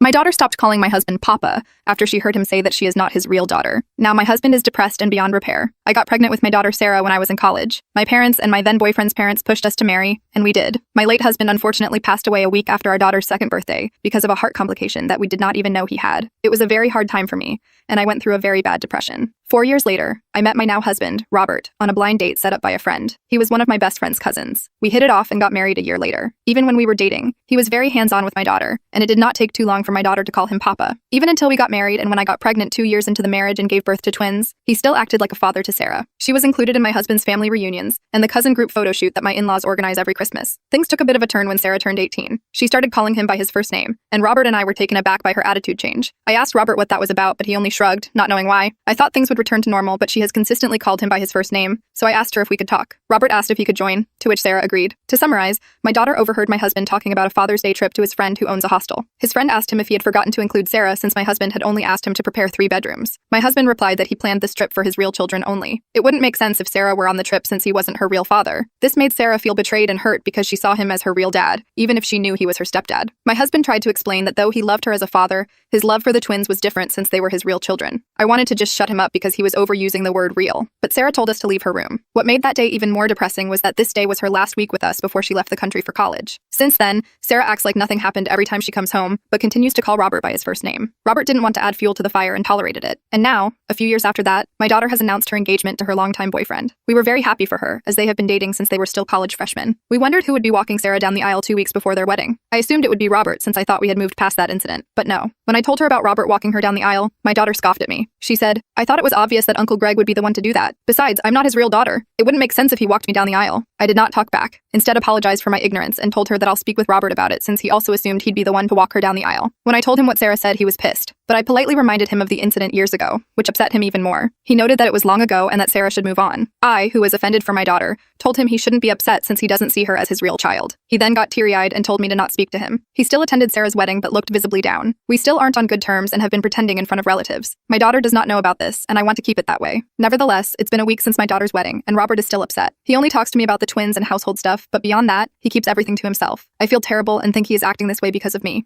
My daughter stopped calling my husband Papa after she heard him say that she is not his real daughter. Now my husband is depressed and beyond repair. I got pregnant with my daughter Sarah when I was in college. My parents and my then boyfriend's parents pushed us to marry, and we did. My late husband unfortunately passed away a week after our daughter's second birthday because of a heart complication that we did not even know he had. It was a very hard time for me, and I went through a very bad depression. 4 years later, I met my now husband, Robert, on a blind date set up by a friend. He was one of my best friend's cousins. We hit it off and got married a year later. Even when we were dating, he was very hands-on with my daughter, and it did not take too long for my daughter to call him Papa. Even until we got married and when I got pregnant 2 years into the marriage and gave birth to twins, he still acted like a father to Sarah. She was included in my husband's family reunions and the cousin group photo shoot that my in-laws organize every Christmas. Things took a bit of a turn when Sarah turned 18. She started calling him by his first name, and Robert and I were taken aback by her attitude change. I asked Robert what that was about, but he only shrugged, not knowing why. I thought things would return to normal, but she has consistently called him by his first name, so I asked her if we could talk. Robert asked if he could join, to which Sarah agreed. To summarize, my daughter overheard my husband talking about a Father's Day trip to his friend who owns a hostel. His friend asked him if he had forgotten to include Sarah since my husband had only asked him to prepare 3 bedrooms. My husband replied that he planned this trip for his real children only. It wouldn't make sense if Sarah were on the trip since he wasn't her real father. This made Sarah feel betrayed and hurt because she saw him as her real dad, even if she knew he was her stepdad. My husband tried to explain that though he loved her as a father, his love for the twins was different since they were his real children. I wanted to just shut him up because he was overusing the word real, but Sarah told us to leave her room. What made that day even more depressing was that this day was her last week with us before she left the country for college. Since then, Sarah acts like nothing happened every time she comes home, but continues to call Robert by his first name. Robert didn't want to add fuel to the fire and tolerated it. And now, a few years after that, my daughter has announced her engagement to her longtime boyfriend. We were very happy for her, as they have been dating since they were still college freshmen. We wondered who would be walking Sarah down the aisle 2 weeks before their wedding. I assumed it would be Robert since I thought we had moved past that incident, but no. When I told her about Robert walking her down the aisle, my daughter scoffed at me. She said, "I thought it was obvious that Uncle Greg would be the one to do that. Besides, I'm not his real daughter. It wouldn't make sense if he walked me down the aisle." I did not talk back. Instead, apologized for my ignorance and told her that I'll speak with Robert about it since he also assumed he'd be the one to walk her down the aisle. When I told him what Sarah said, he was pissed, but I politely reminded him of the incident years ago, which upset him even more. He noted that it was long ago and that Sarah should move on. I, who was offended for my daughter, told him he shouldn't be upset since he doesn't see her as his real child. He then got teary-eyed and told me to not speak to him. He still attended Sarah's wedding but looked visibly down. We still aren't on good terms and have been pretending in front of relatives. My daughter does not know about this, and I want to keep it that way. Nevertheless, it's been a week since my daughter's wedding, and Robert is still upset. He only talks to me about the twins and household stuff, but beyond that, he keeps everything to himself. I feel terrible and think he is acting this way because of me.